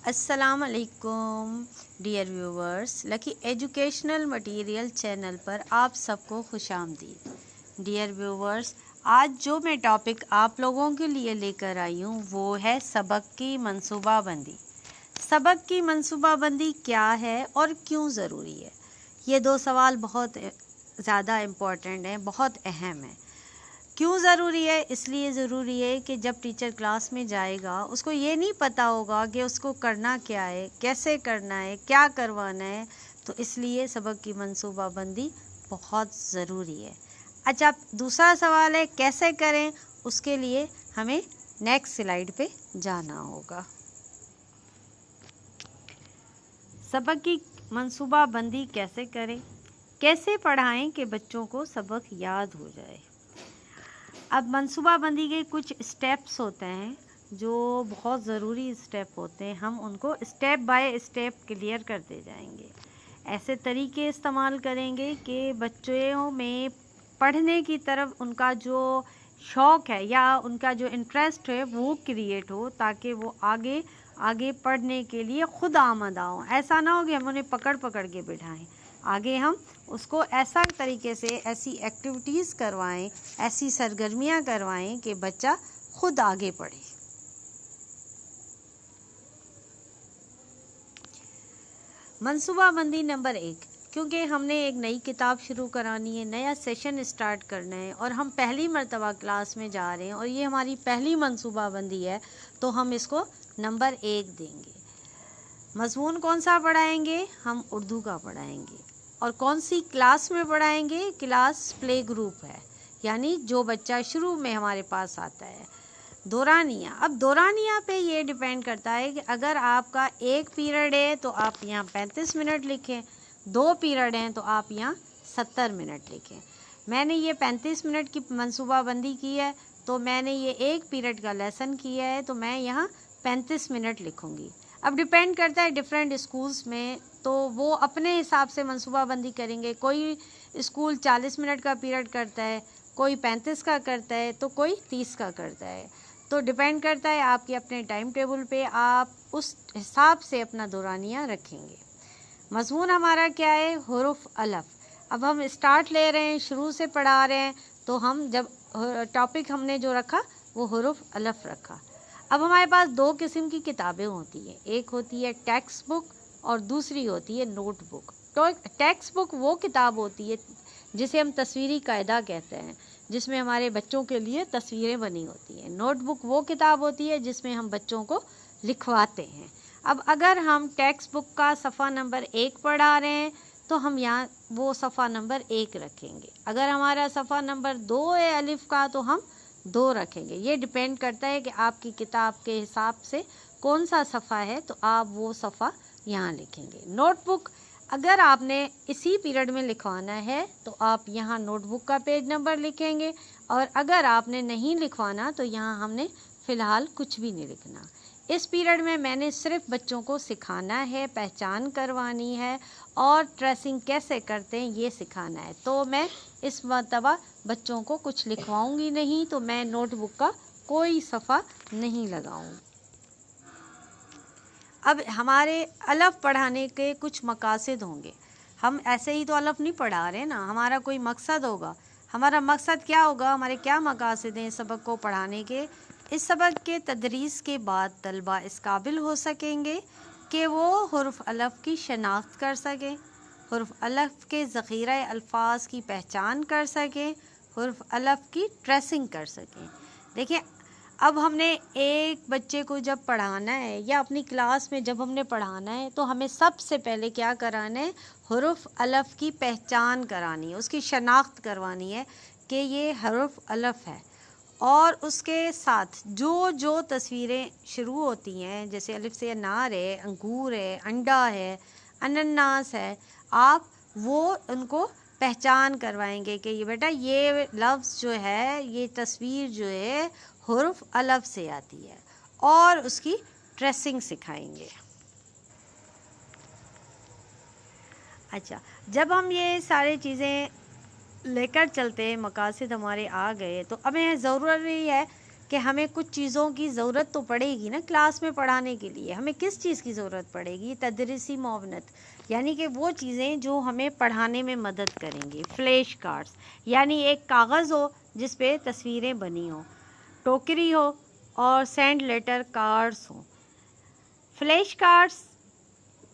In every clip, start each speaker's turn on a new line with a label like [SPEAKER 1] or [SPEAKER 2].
[SPEAKER 1] السلام علیکم dear viewers, لکی educational material channel پر آپ سب کو خوش آمدید۔ ڈیئر ویورز، آج جو میں ٹاپک آپ لوگوں کے لیے لے کر آئی ہوں وہ ہے سبق کی منصوبہ بندی۔ سبق کی منصوبہ بندی کیا ہے اور کیوں ضروری ہے؟ یہ دو سوال بہت زیادہ امپورٹنٹ ہیں، بہت اہم ہیں۔ کیوں ضروری ہے؟ اس لیے ضروری ہے کہ جب ٹیچر کلاس میں جائے گا اس کو یہ نہیں پتہ ہوگا کہ اس کو کرنا کیا ہے، کیسے کرنا ہے، کیا کروانا ہے، تو اس لیے سبق کی منصوبہ بندی بہت ضروری ہے۔ اچھا، دوسرا سوال ہے کیسے کریں؟ اس کے لیے ہمیں نیکسٹ سلائیڈ پہ جانا ہوگا۔ سبق کی منصوبہ بندی کیسے کریں؟ کیسے پڑھائیں کہ بچوں کو سبق یاد ہو جائے؟ اب منصوبہ بندی کے کچھ اسٹیپس ہوتے ہیں جو بہت ضروری اسٹیپ ہوتے ہیں، ہم ان کو اسٹیپ بائی اسٹیپ کلیئر کرتے جائیں گے۔ ایسے طریقے استعمال کریں گے کہ بچوں میں پڑھنے کی طرف ان کا جو شوق ہے یا ان کا جو انٹرسٹ ہے وہ کریٹ ہو، تاکہ وہ آگے پڑھنے کے لیے خود آمدہ ہوں۔ ایسا نہ ہو کہ ہم انہیں پکڑ کے بٹھائیں، آگے ہم اس کو ایسا طریقے سے ایسی ایکٹیویٹیز کروائیں، ایسی سرگرمیاں کروائیں کہ بچہ خود آگے پڑھے۔ منصوبہ بندی نمبر 1، کیونکہ ہم نے ایک نئی کتاب شروع کرانی ہے، نیا سیشن اسٹارٹ کرنا ہے اور ہم پہلی مرتبہ کلاس میں جا رہے ہیں اور یہ ہماری پہلی منصوبہ بندی ہے، تو ہم اس کو نمبر 1 دیں گے۔ مضمون کون سا پڑھائیں گے؟ ہم اردو کا پڑھائیں گے۔ اور کون سی کلاس میں پڑھائیں گے؟ کلاس پلے گروپ ہے، یعنی جو بچہ شروع میں ہمارے پاس آتا ہے۔ دورانیہ، اب دورانیہ پہ یہ ڈیپینڈ کرتا ہے کہ اگر آپ کا ایک پیریڈ ہے تو آپ یہاں 35 منٹ لکھیں، 2 پیریڈ ہیں تو آپ یہاں 70 منٹ لکھیں۔ میں نے یہ 35 منٹ کی منصوبہ بندی کی ہے تو میں نے یہ ایک پیریڈ کا لیسن کیا ہے تو میں یہاں 35 منٹ لکھوں گی۔ اب ڈیپینڈ کرتا ہے ڈیفرینٹ اسکولز میں، تو وہ اپنے حساب سے منصوبہ بندی کریں گے۔ کوئی اسکول 40 منٹ کا پیریڈ کرتا ہے، کوئی 35 کا کرتا ہے تو کوئی 30 کا کرتا ہے، تو ڈیپینڈ کرتا ہے آپ کے اپنے ٹائم ٹیبل پہ، آپ اس حساب سے اپنا دورانیہ رکھیں گے۔ مضمون ہمارا کیا ہے؟ حروف الف۔ اب ہم اسٹارٹ لے رہے ہیں، شروع سے پڑھا رہے ہیں، تو ہم جب ٹاپک ہم نے جو رکھا وہ حروف الف رکھا۔ اب ہمارے پاس 2 قسم کی کتابیں ہوتی ہیں، ایک ہوتی ہے ٹیکسٹ بک اور دوسری ہوتی ہے نوٹ بک۔ تو ٹیکسٹ بک وہ کتاب ہوتی ہے جسے ہم تصویری قاعدہ کہتے ہیں، جس میں ہمارے بچوں کے لیے تصویریں بنی ہوتی ہیں۔ نوٹ بک وہ کتاب ہوتی ہے جس میں ہم بچوں کو لکھواتے ہیں۔ اب اگر ہم ٹیکسٹ بک کا صفحہ نمبر 1 پڑھا رہے ہیں تو ہم یہاں وہ صفحہ نمبر 1 رکھیں گے۔ اگر ہمارا صفحہ نمبر 2 ہے الف کا تو ہم 2 رکھیں گے۔ یہ ڈیپینڈ کرتا ہے کہ آپ کی کتاب کے حساب سے کون سا صفحہ ہے تو آپ وہ صفحہ یہاں لکھیں گے۔ نوٹ بک اگر آپ نے اسی پیریڈ میں لکھوانا ہے تو آپ یہاں نوٹ بک کا پیج نمبر لکھیں گے، اور اگر آپ نے نہیں لکھوانا تو یہاں ہم نے فی الحال کچھ بھی نہیں لکھنا۔ اس پیریڈ میں نے صرف بچوں کو سکھانا ہے، پہچان کروانی ہے اور ٹریسنگ کیسے کرتے ہیں یہ سکھانا ہے، تو میں اس مرتبہ بچوں کو کچھ لکھواؤں گی نہیں، تو میں نوٹ بک کا کوئی صفحہ نہیں لگاؤں۔ اب ہمارے الف پڑھانے کے کچھ مقاصد ہوں گے۔ ہم ایسے ہی تو الف نہیں پڑھا رہے نا، ہمارا کوئی مقصد ہوگا۔ ہمارا مقصد کیا ہوگا؟ ہمارے کیا مقاصد ہیں اس سبق کو پڑھانے کے؟ اس سبق کے تدریس کے بعد طلبہ اس قابل ہو سکیں گے کہ وہ حروف الف کی شناخت کر سکیں، حروف الف کے ذخیرہ الفاظ کی پہچان کر سکیں، حروف الف کی ٹریسنگ کر سکیں۔ دیکھیں، اب ہم نے ایک بچے کو جب پڑھانا ہے یا اپنی کلاس میں جب ہم نے پڑھانا ہے تو ہمیں سب سے پہلے کیا کرانا ہے؟ حروف الف کی پہچان کرانی ہے، اس کی شناخت کروانی ہے کہ یہ حروف الف ہے، اور اس کے ساتھ جو تصویریں شروع ہوتی ہیں، جیسے الف سے انار ہے، انگور ہے، انڈا ہے، انناس ہے، آپ وہ ان کو پہچان کروائیں گے کہ یہ بیٹا یہ لفظ جو ہے، یہ تصویر جو ہے حروف الف سے آتی ہے، اور اس کی ٹریسنگ سکھائیں گے۔ اچھا، جب ہم یہ سارے چیزیں لے کر چلتے ہیں، مقاصد ہمارے آ گئے، تو ہمیں ضروری ہے کہ ہمیں کچھ چیزوں کی ضرورت تو پڑے گی نا کلاس میں پڑھانے کے لیے. ہمیں کس چیز کی ضرورت پڑے گی؟ تدریسی معاونت، یعنی کہ وہ چیزیں جو ہمیں پڑھانے میں مدد کریں گی. فلیش کارڈز یعنی ایک کاغذ ہو جس پہ تصویریں بنی ہوں، ٹوکری ہو اور سینڈ لیٹر کارڈز ہوں. فلیش کارڈز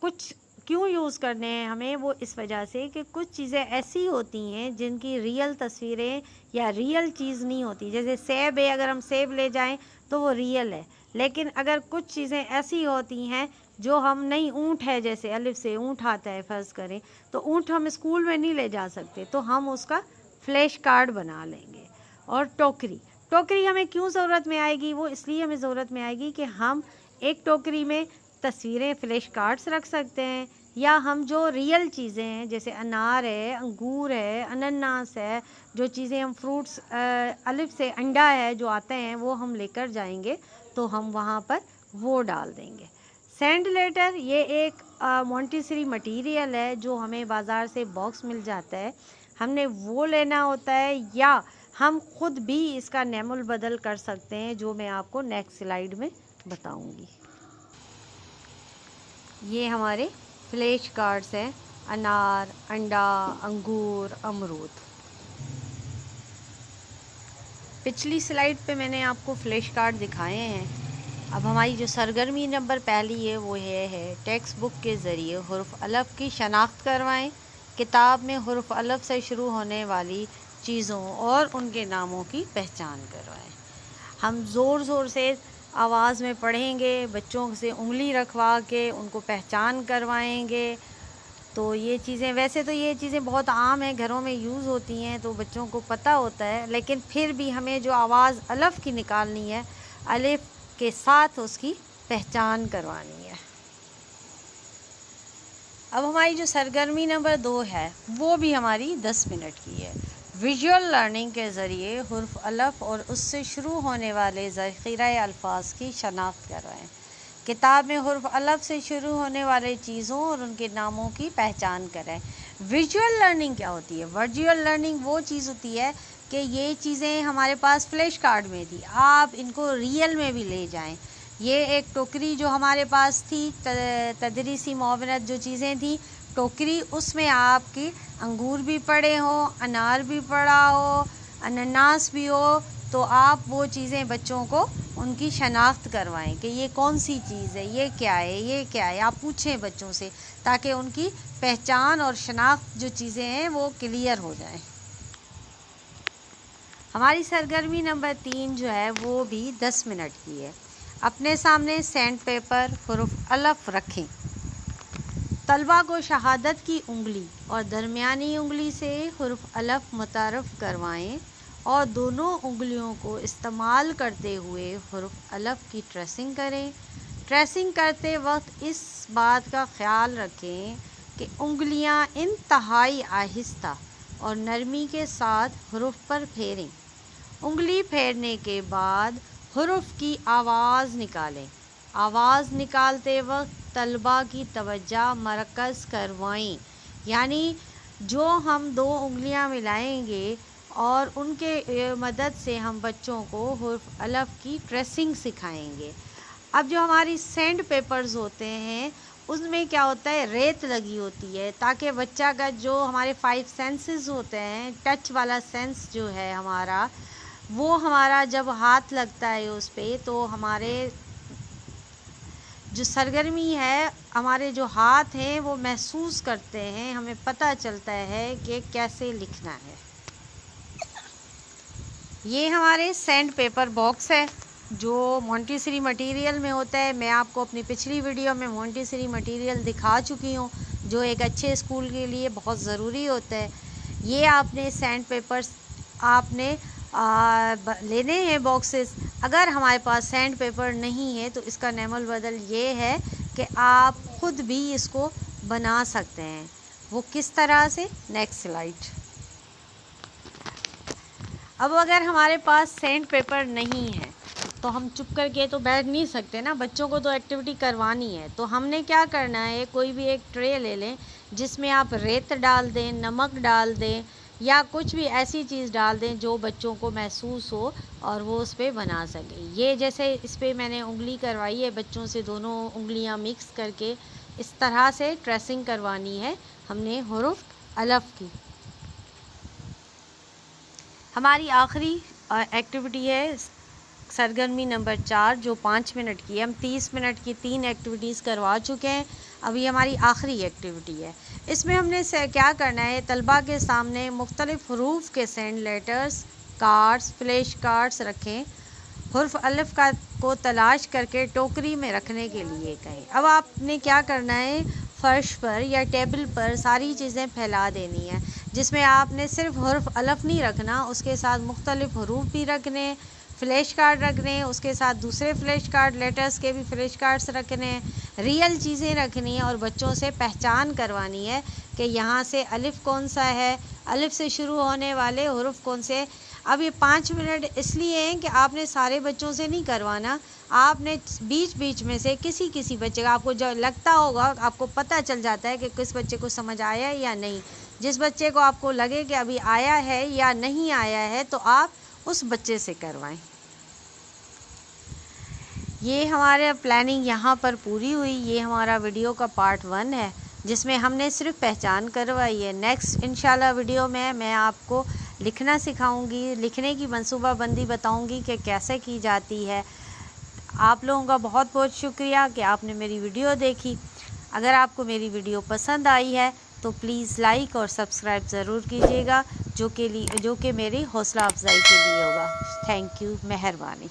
[SPEAKER 1] کچھ کیوں یوز کرنے ہیں ہمیں؟ وہ اس وجہ سے کہ کچھ چیزیں ایسی ہوتی ہیں جن کی ریئل تصویریں یا ریئل چیز نہیں ہوتی. جیسے سیب ہے، اگر ہم سیب لے جائیں تو وہ ریئل ہے، لیکن اگر کچھ چیزیں ایسی ہوتی ہیں جو ہم نہیں، اونٹ ہے جیسے الف سے اونٹ آتا ہے فرض کریں، تو اونٹ ہم اسکول میں نہیں لے جا سکتے، تو ہم اس کا فلیش کارڈ بنا لیں گے. اور ٹوکری ہمیں کیوں ضرورت میں آئے گی؟ وہ اس لیے ہمیں ضرورت میں آئے گی کہ ہم ایک ٹوکری میں تصویریں فلیش کارڈز رکھ سکتے ہیں، یا ہم جو ریئل چیزیں ہیں جیسے انار ہے، انگور ہے، انناس ہے، جو چیزیں ہم فروٹس الف سے انڈا ہے جو آتے ہیں وہ ہم لے کر جائیں گے تو ہم وہاں پر وہ ڈال دیں گے. سینڈ لیٹر یہ ایک مونٹیسری مٹیریل ہے جو ہمیں بازار سے باکس مل جاتا ہے، ہم نے وہ لینا ہوتا ہے، یا ہم خود بھی اس کا نعم البدل کر سکتے ہیں جو میں آپ کو نیکسٹ سلائیڈ میں بتاؤں گی. یہ ہمارے فلیش کارڈز ہیں، انار، انڈا، انگور، امرود. پچھلی سلائیڈ پہ میں نے آپ کو فلیش کارڈ دکھائے ہیں. اب ہماری جو سرگرمی نمبر پہلی ہے وہ یہ ہے، ٹیکسٹ بک کے ذریعے حروف الف کی شناخت کروائیں. کتاب میں حروف الف سے شروع ہونے والی چیزوں اور ان کے ناموں کی پہچان کروائیں. ہم زور زور سے آواز میں پڑھیں گے، بچوں سے انگلی رکھوا کے ان کو پہچان کروائیں گے. تو یہ چیزیں، ویسے تو یہ چیزیں بہت عام ہیں، گھروں میں یوز ہوتی ہیں تو بچوں کو پتہ ہوتا ہے، لیکن پھر بھی ہمیں جو آواز الف کی نکالنی ہے، الف کے ساتھ اس کی پہچان کروانی ہے. اب ہماری جو سرگرمی نمبر 2 ہے وہ بھی ہماری 10 منٹ کی ہے. ویژول لرننگ کے ذریعے حرف الف اور اس سے شروع ہونے والے ذخیرہ الفاظ کی شناخت کروائیں. کتاب میں حرف الف سے شروع ہونے والے چیزوں اور ان کے ناموں کی پہچان کریں. ویژول لرننگ کیا ہوتی ہے؟ ویژول لرننگ وہ چیز ہوتی ہے کہ یہ چیزیں ہمارے پاس فلیش کارڈ میں تھی، آپ ان کو ریئل میں بھی لے جائیں. یہ ایک ٹوکری جو ہمارے پاس تھی، تدریسی معاونت جو چیزیں تھیں، ٹوکری، اس میں آپ کی انگور بھی پڑے ہوں، انار بھی پڑا ہو، انناس بھی ہو، تو آپ وہ چیزیں بچوں کو ان کی شناخت کروائیں کہ یہ کون سی چیز ہے، یہ کیا ہے، یہ کیا ہے. آپ پوچھیں بچوں سے تاکہ ان کی پہچان اور شناخت جو چیزیں ہیں وہ کلیئر ہو جائیں. ہماری سرگرمی نمبر 3 جو ہے وہ بھی 10 منٹ کی ہے. اپنے سامنے سینڈ پیپر، حروف الف رکھیں. طلبہ کو شہادت کی انگلی اور درمیانی انگلی سے حرف الف متعارف کروائیں اور دونوں انگلیوں کو استعمال کرتے ہوئے حرف الف کی ٹریسنگ کریں. ٹریسنگ کرتے وقت اس بات کا خیال رکھیں کہ انگلیاں انتہائی آہستہ اور نرمی کے ساتھ حروف پر پھیریں. انگلی پھیرنے کے بعد حروف کی آواز نکالیں. آواز نکالتے وقت طلبہ کی توجہ مرکز کروائیں، یعنی جو ہم 2 انگلیاں ملائیں گے اور ان کے مدد سے ہم بچوں کو حرف الف کی ٹریسنگ سکھائیں گے. اب جو ہماری سینڈ پیپرز ہوتے ہیں اس میں کیا ہوتا ہے، ریت لگی ہوتی ہے تاکہ بچہ کا جو ہمارے 5 سینسز ہوتے ہیں، ٹچ والا سینس جو ہے ہمارا، وہ ہمارا جب ہاتھ لگتا ہے اس پہ تو ہمارے جو سرگرمی ہے، ہمارے جو ہاتھ ہیں وہ محسوس کرتے ہیں، ہمیں پتہ چلتا ہے کہ کیسے لکھنا ہے. یہ ہمارے سینڈ پیپر باکس ہے جو مونٹیسری مٹیریل میں ہوتا ہے. میں آپ کو اپنی پچھلی ویڈیو میں مونٹیسری مٹیریل دکھا چکی ہوں جو ایک اچھے اسکول کے لیے بہت ضروری ہوتا ہے. یہ آپ نے سینڈ پیپرز آپ نے لینے ہیں باکسز. اگر ہمارے پاس سینڈ پیپر نہیں ہے تو اس کا نعم البدل یہ ہے کہ آپ خود بھی اس کو بنا سکتے ہیں. وہ کس طرح سے؟ Next slide. اب اگر ہمارے پاس سینڈ پیپر نہیں ہے تو ہم چپ کر کے تو بیٹھ نہیں سکتے نا، بچوں کو تو ایکٹیویٹی کروانی ہے. تو ہم نے کیا کرنا ہے، کوئی بھی ایک ٹرے لے لیں جس میں آپ ریت ڈال دیں، نمک ڈال دیں، یا کچھ بھی ایسی چیز ڈال دیں جو بچوں کو محسوس ہو اور وہ اس پہ بنا سکیں. یہ جیسے اس پہ میں نے انگلی کروائی ہے بچوں سے، دونوں انگلیاں مکس کر کے اس طرح سے ٹریسنگ کروانی ہے ہم نے حروف الف کی. ہماری آخری ایکٹیویٹی ہے سرگرمی نمبر 4 جو 5 منٹ کی ہے. ہم 30 منٹ کی 3 ایکٹیویٹیز کروا چکے ہیں. ابھی ہماری آخری ایکٹیویٹی ہے. اس میں ہم نے کیا کرنا ہے، طلباء کے سامنے مختلف حروف کے sand letters, cards, flash cards رکھیں. حرف الف کو تلاش کر کے ٹوکری میں رکھنے کے لیے کہیں. اب آپ نے کیا کرنا ہے، فرش پر یا ٹیبل پر ساری چیزیں پھیلا دینی ہیں، جس میں آپ نے صرف حرف الف نہیں رکھنا، اس کے ساتھ مختلف حروف بھی رکھنے، فلیش کارڈ رکھنے، اس کے ساتھ دوسرے فلیش کارڈ لیٹرز کے بھی فلیش کارڈز رکھنے، ریئل چیزیں رکھنی ہیں اور بچوں سے پہچان کروانی ہے کہ یہاں سے الف کون سا ہے، الف سے شروع ہونے والے حروف کون سے. اب یہ 5 منٹ اس لیے ہیں کہ آپ نے سارے بچوں سے نہیں کروانا، آپ نے بیچ بیچ میں سے کسی بچے کا، آپ کو جو لگتا ہوگا، آپ کو پتہ چل جاتا ہے کہ کس بچے کو سمجھ آیا ہے یا نہیں. جس بچے کو آپ کو لگے کہ ابھی آیا ہے یا نہیں آیا ہے تو آپ اس بچے سے کروائیں. یہ ہمارا پلاننگ یہاں پر پوری ہوئی. یہ ہمارا ویڈیو کا پارٹ 1 ہے جس میں ہم نے صرف پہچان کروائی ہے. نیکسٹ انشاءاللہ ویڈیو میں آپ کو لکھنا سکھاؤں گی، لکھنے کی منصوبہ بندی بتاؤں گی کہ کیسے کی جاتی ہے. آپ لوگوں کا بہت بہت شکریہ کہ آپ نے میری ویڈیو دیکھی. اگر آپ کو میری ویڈیو پسند آئی ہے تو پلیز لائک اور سبسکرائب ضرور کیجیے گا، جو کہ میری حوصلہ افزائی کے لیے ہوگا. تھینک یو، مہربانی.